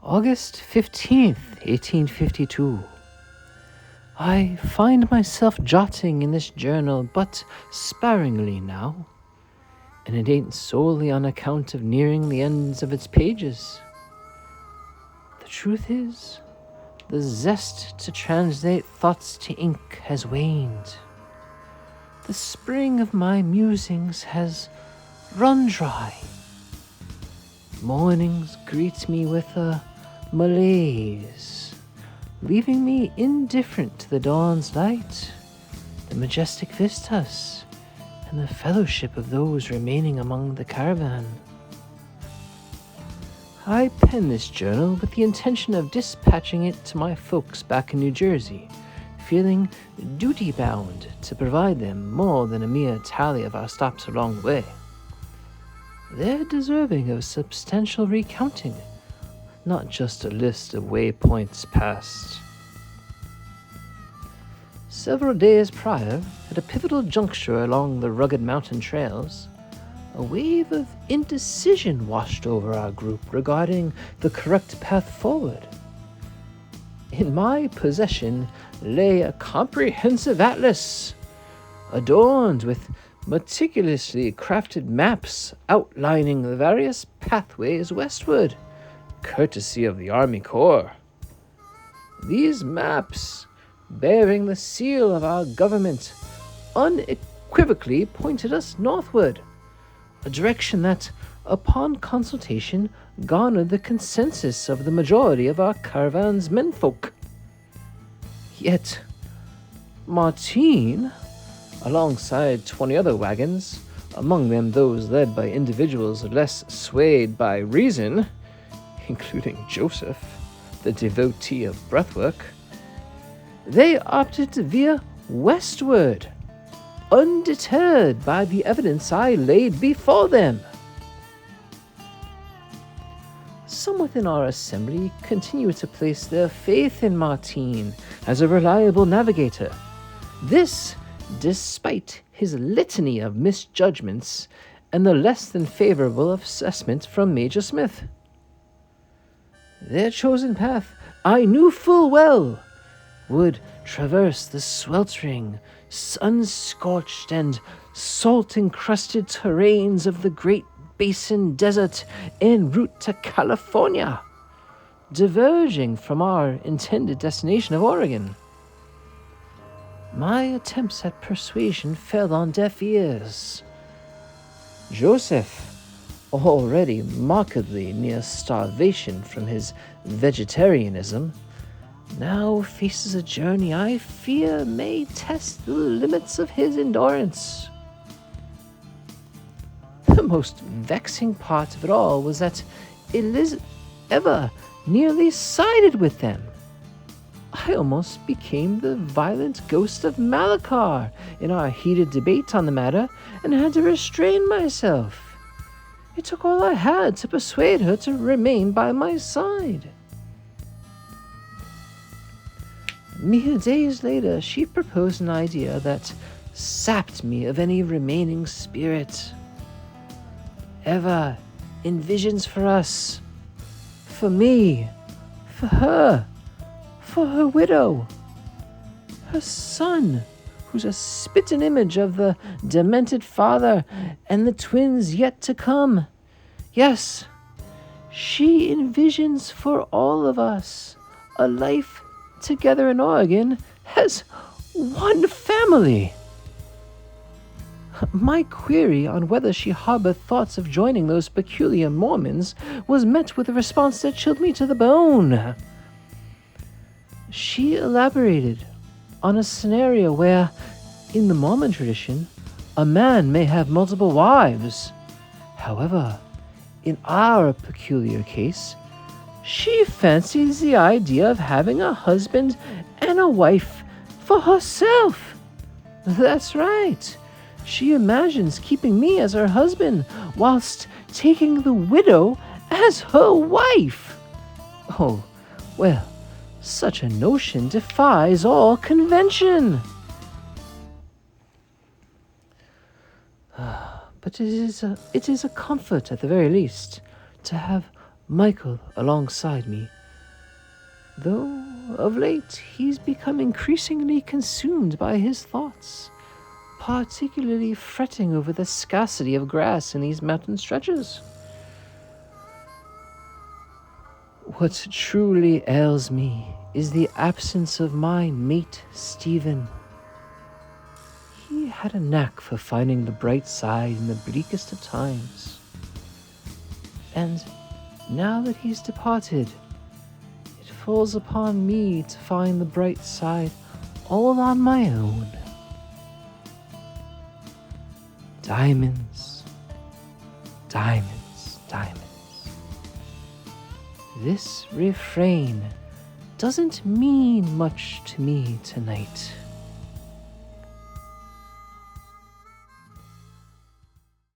August 15th, 1852. I find myself jotting in this journal but sparingly now, and it ain't solely on account of nearing the ends of its pages. The truth is, the zest to translate thoughts to ink has waned. The spring of my musings has run dry. Mornings greet me with a malaise, leaving me indifferent to the dawn's light, the majestic vistas, and the fellowship of those remaining among the caravan. I pen this journal with the intention of dispatching it to my folks back in New Jersey, feeling duty-bound to provide them more than a mere tally of our stops along the way. They're deserving of substantial recounting, not just a list of waypoints passed. Several days prior, at a pivotal juncture along the rugged mountain trails, a wave of indecision washed over our group regarding the correct path forward. In my possession lay a comprehensive atlas, adorned with meticulously crafted maps outlining the various pathways westward, courtesy of the Army Corps. These maps, bearing the seal of our government, unequivocally pointed us northward, a direction that, upon consultation, garnered the consensus of the majority of our caravan's menfolk. Yet, Martine, alongside 20 other wagons, among them those led by individuals less swayed by reason, including Joseph, the devotee of breathwork, they opted to veer westward, undeterred by the evidence I laid before them. Some within our assembly continued to place their faith in Martine as a reliable navigator. This despite his litany of misjudgments and the less than favorable assessment from Major Smith. Their chosen path, I knew full well, would traverse the sweltering, sun-scorched and salt-encrusted terrains of the Great Basin Desert en route to California, diverging from our intended destination of Oregon. My attempts at persuasion fell on deaf ears. Joseph, already markedly near starvation from his vegetarianism, now faces a journey I fear may test the limits of his endurance. The most vexing part of it all was that Eva nearly sided with them. I almost became the violent ghost of Malachar in our heated debate on the matter and had to restrain myself. It took all I had to persuade her to remain by my side. Mere days later, she proposed an idea that sapped me of any remaining spirit. Eva envisions for us, for me, for her, for her widow, her son, who's a spitting image of the demented father and the twins yet to come. Yes, she envisions for all of us a life together in Oregon as one family. My query on whether she harbored thoughts of joining those peculiar Mormons was met with a response that chilled me to the bone. She elaborated on a scenario where, in the Mormon tradition, a man may have multiple wives. However, in our peculiar case, she fancies the idea of having a husband and a wife for herself. That's right. She imagines keeping me as her husband whilst taking the widow as her wife. Oh, well, such a notion defies all convention. But it is a comfort, at the very least, to have Michael alongside me, though of late he's become increasingly consumed by his thoughts, particularly fretting over the scarcity of grass in these mountain stretches. What truly ails me is the absence of my mate, Stephen. He had a knack for finding the bright side in the bleakest of times. And now that he's departed, it falls upon me to find the bright side all on my own. Diamonds, diamonds, diamonds. This refrain doesn't mean much to me tonight.